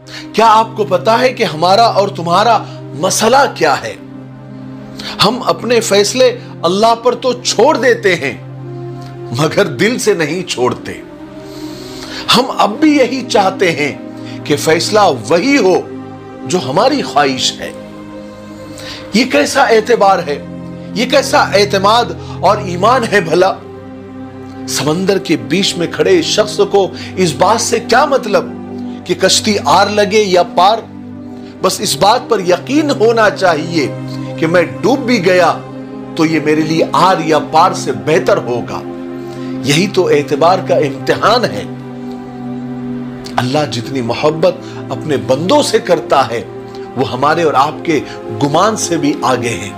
क्या आपको पता है कि हमारा और तुम्हारा मसला क्या है? हम अपने फैसले अल्लाह पर तो छोड़ देते हैं, मगर दिल से नहीं छोड़ते। हम अब भी यही चाहते हैं कि फैसला वही हो जो हमारी ख्वाहिश है। ये कैसा एतबार है, ये कैसा एतमाद और ईमान है भला? समंदर के बीच में खड़े इस शख्स को इस बात से क्या मतलब कि कश्ती आर लगे या पार? बस इस बात पर यकीन होना चाहिए कि मैं डूब भी गया तो ये मेरे लिए आर या पार से बेहतर होगा। यही तो एतबार का इम्तिहान है। अल्लाह जितनी मोहब्बत अपने बंदों से करता है, वो हमारे और आपके गुमान से भी आगे है।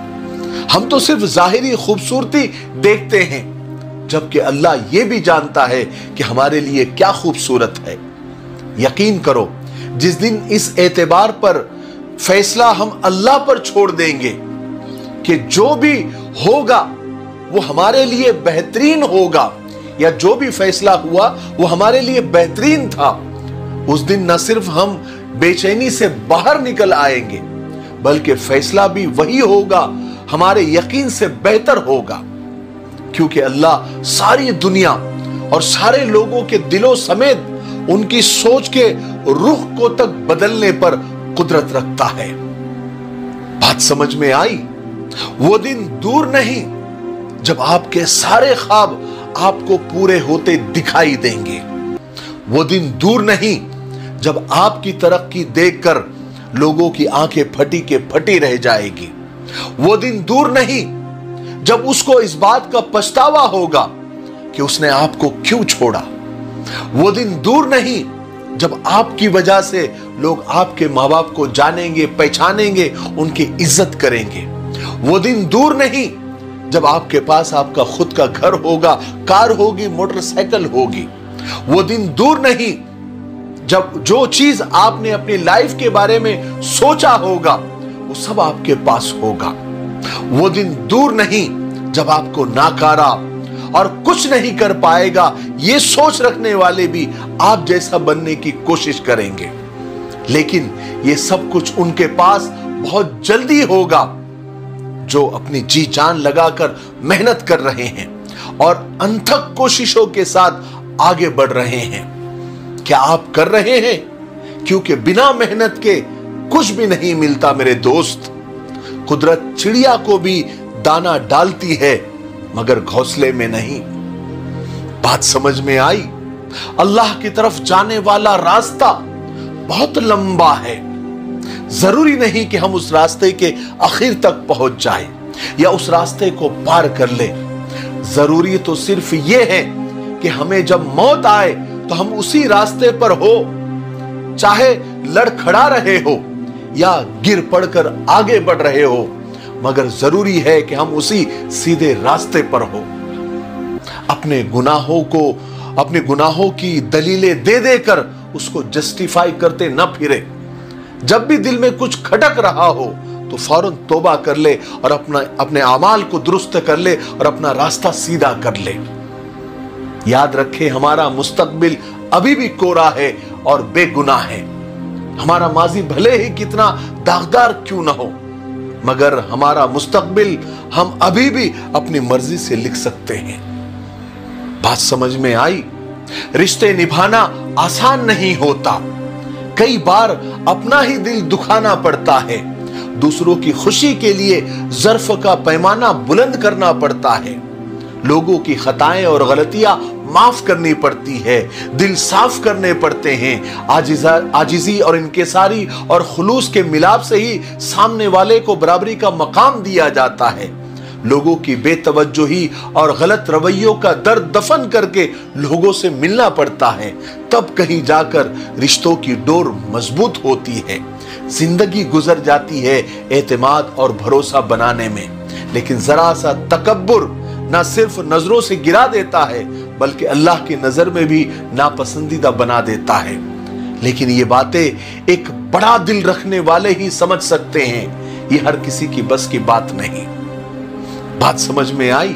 हम तो सिर्फ जाहिरी खूबसूरती देखते हैं, जबकि अल्लाह ये भी जानता है कि हमारे लिए क्या खूबसूरत है। यकीन करो, जिस दिन इस एतबार पर फैसला हम अल्लाह पर छोड़ देंगे कि जो भी होगा वो हमारे लिए बेहतरीन होगा, या जो भी फैसला हुआ वो हमारे लिए बेहतरीन था, उस दिन न सिर्फ हम बेचैनी से बाहर निकल आएंगे, बल्कि फैसला भी वही होगा, हमारे यकीन से बेहतर होगा। क्योंकि अल्लाह सारी दुनिया और सारे लोगों के दिलों समेत उनकी सोच के रुख को तक बदलने पर कुदरत रखता है। बात समझ में आई? वो दिन दूर नहीं जब आपके सारे ख्वाब आपको पूरे होते दिखाई देंगे। वो दिन दूर नहीं जब आपकी तरक्की देखकर लोगों की आंखें फटी के फटी रह जाएगी। वो दिन दूर नहीं जब उसको इस बात का पछतावा होगा कि उसने आपको क्यों छोड़ा। वो दिन दूर नहीं जब आपकी वजह से लोग आपके माँ बाप को जानेंगे, पहचानेंगे, उनकी इज्जत करेंगे। वो दिन दूर नहीं जब आपके पास आपका खुद का घर होगा, कार होगी, मोटरसाइकिल होगी। वो दिन दूर नहीं जब जो चीज आपने अपनी लाइफ के बारे में सोचा होगा वो सब आपके पास होगा। वो दिन दूर नहीं जब आपको नाकारा और कुछ नहीं कर पाएगा ये सोच रखने वाले भी आप जैसा बनने की कोशिश करेंगे। लेकिन ये सब कुछ उनके पास बहुत जल्दी होगा जो अपनी जी जान लगाकर मेहनत कर रहे हैं और अनथक कोशिशों के साथ आगे बढ़ रहे हैं। क्या आप कर रहे हैं? क्योंकि बिना मेहनत के कुछ भी नहीं मिलता मेरे दोस्त। कुदरत चिड़िया को भी दाना डालती है मगर घोंसले में नहीं। बात समझ में आई? अल्लाह की तरफ जाने वाला रास्ता बहुत लंबा है। जरूरी नहीं कि हम उस रास्ते के आखिर तक पहुंच जाएं या उस रास्ते को पार कर ले। जरूरी तो सिर्फ यह है कि हमें जब मौत आए तो हम उसी रास्ते पर हो, चाहे लड़खड़ा रहे हो या गिर पड़कर आगे बढ़ रहे हो, मगर जरूरी है कि हम उसी सीधे रास्ते पर हो। अपने गुनाहों की दलीलें दे देकर उसको जस्टिफाई करते न फिरे। जब भी दिल में कुछ खटक रहा हो तो फौरन तौबा कर ले और अपने अमाल को दुरुस्त कर ले और अपना रास्ता सीधा कर ले। याद रखे, हमारा मुस्तकबिल अभी भी कोरा है और बेगुनाह है। हमारा माजी भले ही कितना दागदार क्यों ना हो, मगर हमारा मुस्तकबिल हम अभी भी अपनी मर्जी से लिख सकते हैं। बात समझ में आई? रिश्ते निभाना आसान नहीं होता। कई बार अपना ही दिल दुखाना पड़ता है। दूसरों की खुशी के लिए ज़र्फ का पैमाना बुलंद करना पड़ता है। लोगों की खताएं और गलतियां माफ करनी पड़ती है, दिल साफ करने पड़ते हैं। आजिजी और इनकिसारी और खुलूस के मिलाप से ही सामने वाले को बराबरी का मकाम दिया जाता है। लोगों की बेतवज्जोही और गलत रवैयों का दर्द दफन करके लोगों से मिलना पड़ता है, तब कहीं जाकर रिश्तों की डोर मजबूत होती है। जिंदगी गुजर जाती है एतमाद और भरोसा बनाने में, लेकिन जरा सा तकब्बुर ना सिर्फ नजरों से गिरा देता है बल्कि अल्लाह की नजर में भी नापसंदीदा बना देता है। लेकिन ये बातें एक बड़ा दिल रखने वाले ही समझ सकते हैं। ये हर किसी की बस की बात नहीं। बात समझ में आई?